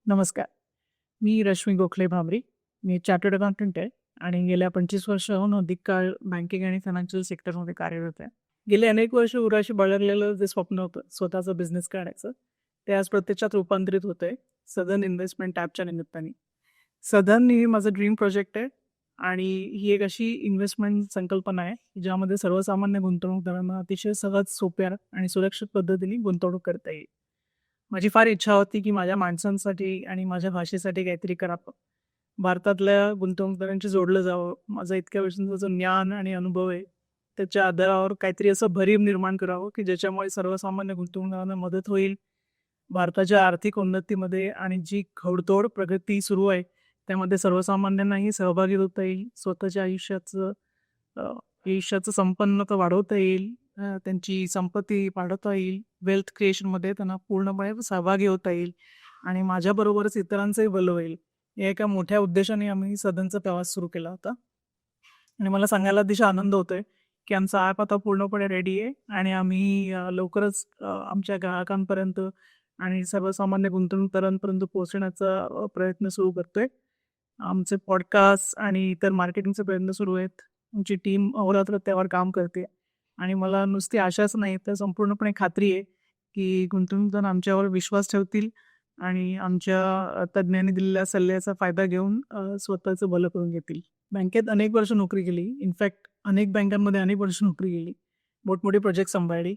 नमस्कार. मी रश्मी गोखले भांबरी. मी chartered accountant आहे आणि गेल्या 25 वर्षाहून अधिक काळ बँकिंग आणि फायनान्शियल सेक्टरमध्ये कार्यरत आहे. गेली अनेक वर्ष उराशी बाळगलेलं जे स्वप्न होतं, स्वतःचा बिझनेस काढायचं, ते आज प्रत्यक्षात रूपांतरित होतंय सदर्न इन्व्हेस्टमेंट ॲपच्या निमित्ताने. सदर्न ही माझं ड्रीम प्रोजेक्ट आहे आणि ही एक अशी इन्व्हेस्टमेंट संकल्पना आहे, ज्यामध्ये सर्वसामान्य गुंतवणूकदारांना अतिशय सहज, सोप्या आणि सुरक्षित पद्धतीने गुंतवणूक करता येईल. माझी फार इच्छा होती, की माझ्या माणसांसाठी आणि माझ्या भाषेसाठी काहीतरी करावं. भारतातल्या गुंतवणूकदारांशी जोडलं जावं. माझा इतक्या वर्षांचा जो ज्ञान आणि अनुभव आहे, त्याच्या आधारावर काहीतरी असं भरीव निर्माण करावं, की ज्याच्यामुळे सर्वसामान्य गुंतवणूकदारांना मदत होईल. भारताच्या आर्थिक उन्नतीमध्ये आणि जी घोडदौड प्रगती सुरू आहे, त्यामध्ये सर्वसामान्यांनाही सहभागी होता येईल. स्वतःच्या अ, आयुष्याचं संपन्नता वाढवता येईल. त्यांची संपत्ती वाढवता येईल. वेल्थ क्रिएशनमध्ये त्यांना पूर्णपणे सहभागी होता येईल आणि माझ्याबरोबरच इतरांचंही भलं होईल. या एका मोठ्या उद्देशाने आम्ही सदनचा प्रवास सुरू केला होता आणि मला सांगायला अतिशय आनंद होतोय, की आमचा ॲप आता पूर्णपणे रेडी आहे आणि आम्ही लवकरच आमच्या ग्राहकांपर्यंत आणि सर्वसामान्य गुंतवणूकदारांपर्यंत पोहोचण्याचा प्रयत्न सुरू करतोय. आमचे पॉडकास्ट आणि इतर मार्केटिंगचे प्रयत्न सुरू आहेत. आमची टीम अहोरात्र त्यावर काम करते आणि मला नुसती आशाच नाही, तर संपूर्णपणे खात्री आहे, की गुंतवणूकदार आमच्यावर विश्वास ठेवतील आणि आमच्या तज्ञांनी दिलेल्या सल्ल्याचा फायदा घेऊन स्वतःचं भलं करून घेतील. बँकेत अनेक वर्ष नोकरी केली. इनफॅक्ट अनेक बँकांमध्ये अनेक वर्ष नोकरी केली. मोठमोठे प्रोजेक्ट सांभाळली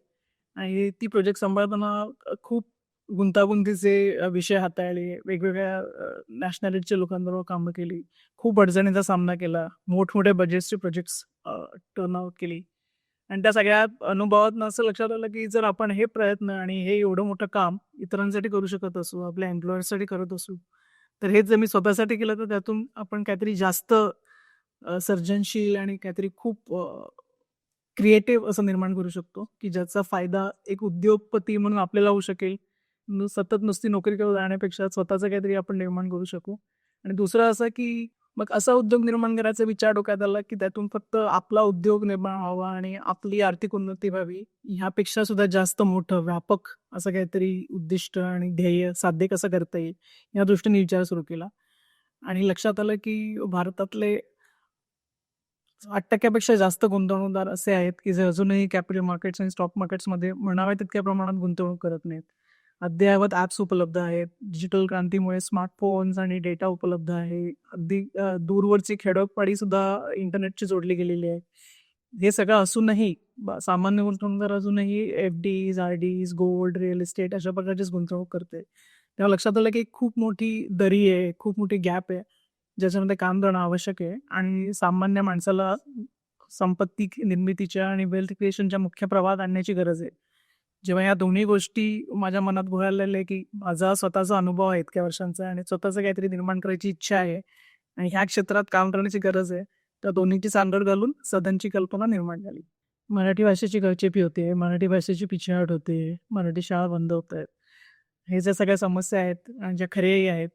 आणि ती प्रोजेक्ट सांभाळताना खूप गुंतागुंतीचे विषय हाताळले. वेगवेगळ्या नॅशनॅलिटीच्या लोकांबरोबर कामं केली. खूप अडचणींचा सामना केला. मोठमोठ्या बजेट्सचे प्रोजेक्ट्स टर्न आउट केली आणि त्या सगळ्या अनुभवातनं असं लक्षात आलं, की जर आपण हे प्रयत्न आणि हे एवढं मोठं काम इतरांसाठी करू शकत असू, आपल्या एम्प्लॉयर्ससाठी करत असू, तर हेच जर मी स्वतःसाठी केलं, तर त्यातून आपण काहीतरी जास्त सर्जनशील आणि काहीतरी खूप क्रिएटिव्ह असं निर्माण करू शकतो, की ज्याचा फायदा एक उद्योगपती म्हणून आपल्याला होऊ शकेल. सतत नुसती नोकरी करत राहण्यापेक्षा स्वतःचं काहीतरी आपण निर्माण करू शकू. आणि दुसरं असं, की मग असा उद्योग निर्माण करायचा विचार डोक्यात आला, की त्यातून फक्त आपला उद्योग निर्माण व्हावा आणि आपली आर्थिक उन्नती व्हावी, ह्यापेक्षा सुद्धा जास्त मोठं, व्यापक असं काहीतरी उद्दिष्ट आणि ध्येय साध्य कसं करता येईल, या दृष्टीने विचार सुरू केला. आणि लक्षात आलं, की भारतातले 8% पेक्षा जास्त गुंतवणूकदार असे आहेत, की जे अजूनही कॅपिटल मार्केट्स आणि स्टॉक मार्केट्समध्ये म्हणाव्या तितक्या प्रमाणात गुंतवणूक करत नाहीत. अद्ययावत ॲप्स उपलब्ध आहेत. डिजिटल क्रांतीमुळे स्मार्टफोन्स आणि डेटा उपलब्ध आहे. अगदी दूरवरची खेडोपाडीसुद्धा इंटरनेटशी जोडली गेलेली आहे. हे सगळं असूनही सामान्य गुंतवणूकदार अजूनही F-DS, R-DS, gold, real estate अशा प्रकारचीच गुंतवणूक करते. तेव्हा लक्षात आलं, की खूप मोठी दरी आहे, खूप मोठी गॅप आहे. ज्याच्यामध्ये काम करणं आवश्यक आहे आणि सामान्य माणसाला संपत्ती निर्मितीच्या आणि वेल्थ क्रिएशनच्या मुख्य प्रवाहात आणण्याची गरज आहे. जेव्हा या दोन्ही गोष्टी माझ्या मनात घोळालेल्या आहे, की माझा स्वतःचा अनुभव आहे इतक्या वर्षांचा आणि स्वतःचं काहीतरी निर्माण करायची इच्छा आहे आणि ह्या क्षेत्रात काम करण्याची गरज आहे. त्या दोन्हीची सांगड घालून सदनची कल्पना निर्माण झाली. मराठी भाषेची गळचेपी होते, मराठी भाषेची पिछेहाट होते, मराठी शाळा बंद होत आहेत. हे ज्या सगळ्या समस्या आहेत आणि ज्या खऱ्याही आहेत,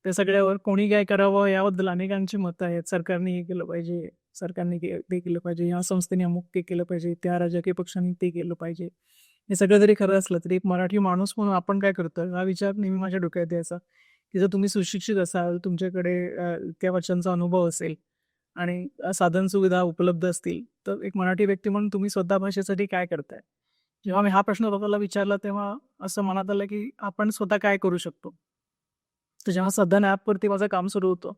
त्या सगळ्यावर कोणी काय करावं याबद्दल अनेकांची मतं आहेत. सरकारने हे केलं पाहिजे, सरकारने ते केलं पाहिजे, या संस्थेने अमुक ते केलं पाहिजे, त्या राजकीय पक्षांनी ते केलं पाहिजे. हे सगळं जरी खरं असलं तरी एक मराठी माणूस म्हणून आपण काय करतो हा विचार नेहमी माझ्या डोक्यात यायचा, की जर तुम्ही सुशिक्षित असाल, तुमच्याकडे इतक्या वर्षांचा अनुभव असेल आणि साधन सुविधा उपलब्ध असतील, तर एक मराठी व्यक्ती म्हणून तुम्ही स्वतः भाषेसाठी काय करताय? जेव्हा मी हा प्रश्न स्वतःला विचारला तेव्हा असं मनात आलं, की आपण स्वतः काय करू शकतो? तर जेव्हा सदन ॲपवरती माझं काम सुरू होतं,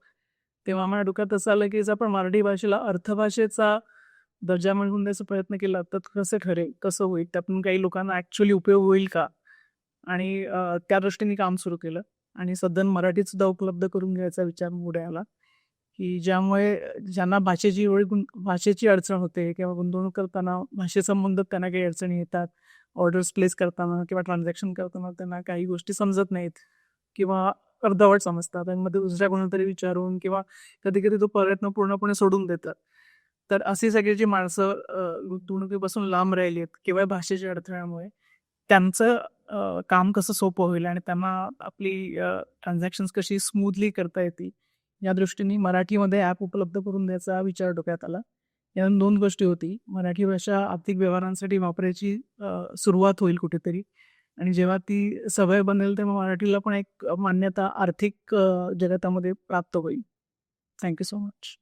तेव्हा माझ्या डोक्यात असं आलं, की जर आपण मराठी भाषेला अर्थभाषेचा दर्जा मिळवून द्यायचा प्रयत्न केला, तर कसं ठरेल? कसं होईल? त्यातून काही लोकांना ॲक्चुअली उपयोग होईल का? आणि त्या दृष्टीने काम सुरू केलं आणि सदन मराठीत सुद्धा उपलब्ध करून घ्यायचा विचार पुढे आला, की ज्यामुळे ज्यांना भाषेची अडचण होते किंवा गुंतवणूक करताना भाषेसंबंधात त्यांना काही अडचणी येतात. ऑर्डर्स प्लेस करताना किंवा ट्रान्झॅक्शन करताना त्यांना काही गोष्टी समजत नाहीत किंवा अर्धवट समजतात आणि मग ते दुसऱ्या कोणाला तरी विचारून किंवा कधी-कधी तो प्रयत्न पूर्णपणे सोडून देतात. तर अशी सगळी जी माणसं गुंतवणुकीपासून लांब राहिली आहेत किंवा भाषेच्या अडथळ्यामुळे, त्यांचं काम कसं सोपं होईल आणि त्यांना आपली ट्रान्झॅक्शन्स कशी स्मूथली करता येतील, या दृष्टीने मराठीमध्ये ॲप उपलब्ध करून द्यायचा विचार डोक्यात आला. या 2 गोष्टी होती. मराठी भाषा आर्थिक व्यवहारांसाठी वापरायची सुरुवात होईल कुठेतरी आणि जेव्हा ती सवय बनेल तेव्हा मराठीला पण एक मान्यता आर्थिक जगतामध्ये प्राप्त होईल. Thank you so much.